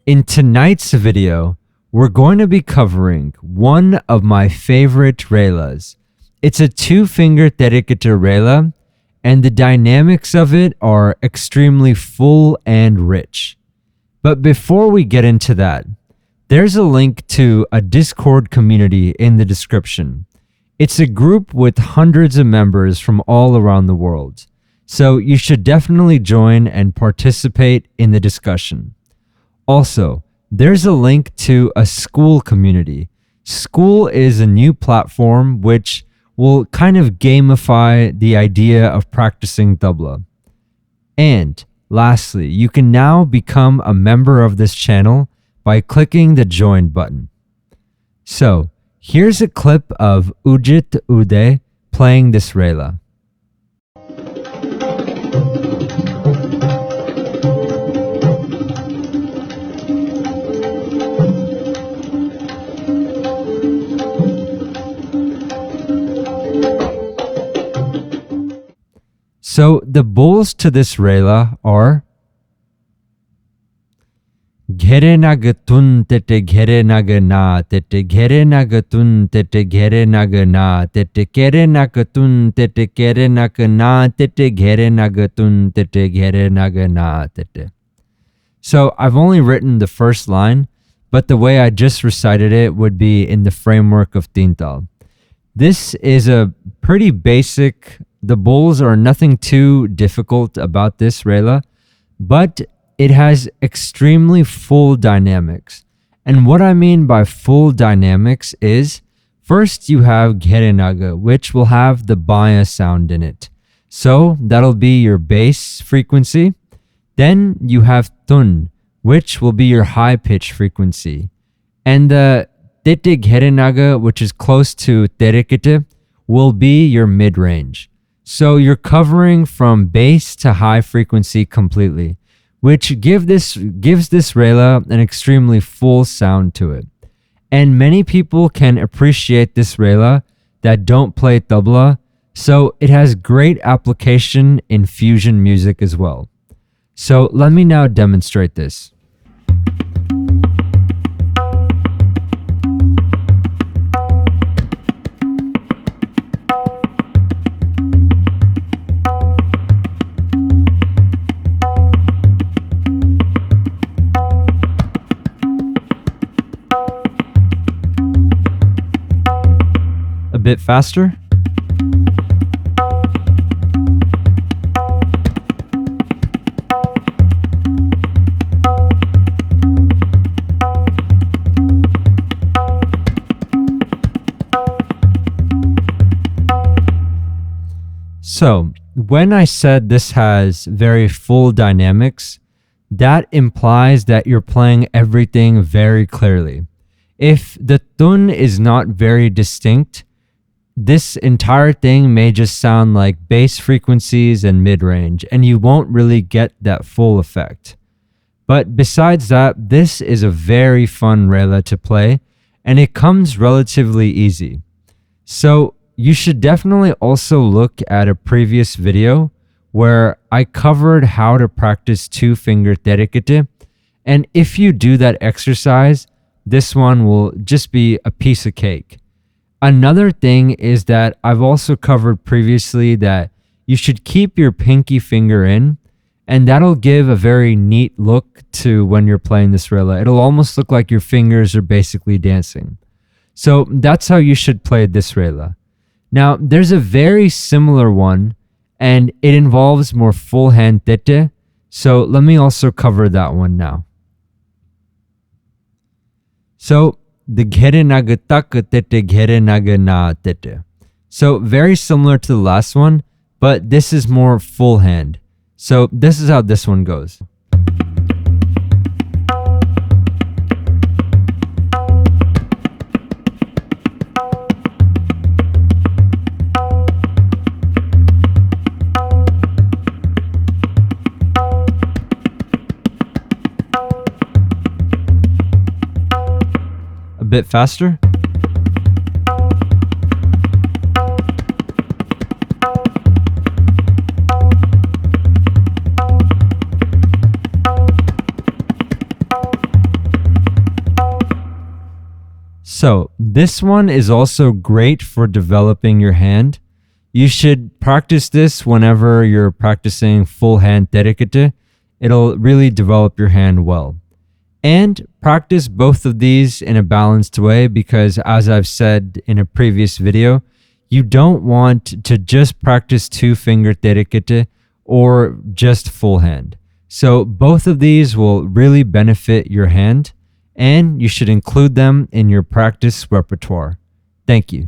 In tonight's video, we're going to be covering one of my favorite relas. It's a two-finger dedicated rela, and the dynamics of it are extremely full and rich. But before we get into that, there's a link to a Discord community in the description. It's a group with hundreds of members from all around the world, so you should definitely join and participate in the discussion. Also, there's a link to a School community. School is a new platform which will kind of gamify the idea of practicing tabla. And lastly, you can now become a member of this channel by clicking the join button. So, here's a clip of Ujit Uday playing this rela. So the bulls to this rela are Ghere nagatun tete ghere nagana tete ghere nagatun tete ghere nagana tete ghere nagatun tete ghere nagana tete ghere nagatun tete ghere nagana tete. So I've only written the first line, but the way I just recited it would be in the framework of Tintal. This is a pretty basic. The bulls are nothing too difficult about this rela, but it has extremely full dynamics. And what I mean by full dynamics is, first you have Gherenaga, which will have the baya sound in it. So that'll be your bass frequency. Then you have Tun, which will be your high pitch frequency. And the Tete Gherenaga, which is close to Terekete, will be your mid-range. So you're covering from bass to high frequency completely, which gives this rela an extremely full sound to it. And many people can appreciate this rela that don't play tabla, so it has great application in fusion music as well. So let me now demonstrate this. A bit faster. So, when I said this has very full dynamics, that implies that you're playing everything very clearly. If the tun is not very distinct, this entire thing may just sound like bass frequencies and mid-range, and you won't really get that full effect. But besides that, this is a very fun rela to play, and it comes relatively easy. So you should definitely also look at a previous video where I covered how to practice two-finger terekete, and if you do that exercise, this one will just be a piece of cake. Another thing is that I've also covered previously that you should keep your pinky finger in, and that'll give a very neat look to when you're playing this rela. It'll almost look like your fingers are basically dancing. So that's how you should play this rela. Now, there's a very similar one, and it involves more full hand tete, so let me also cover that one now. So, the ghere naga tak tete ghere naga na tete. So very similar to the last one, but this is more full hand. So this is how this one goes. A bit faster. So this one is also great for developing your hand. You should practice this whenever you're practicing full hand terekete. It'll really develop your hand well. And practice both of these in a balanced way because, as I've said in a previous video, you don't want to just practice two finger terekete or just full hand. So both of these will really benefit your hand, and you should include them in your practice repertoire. Thank you.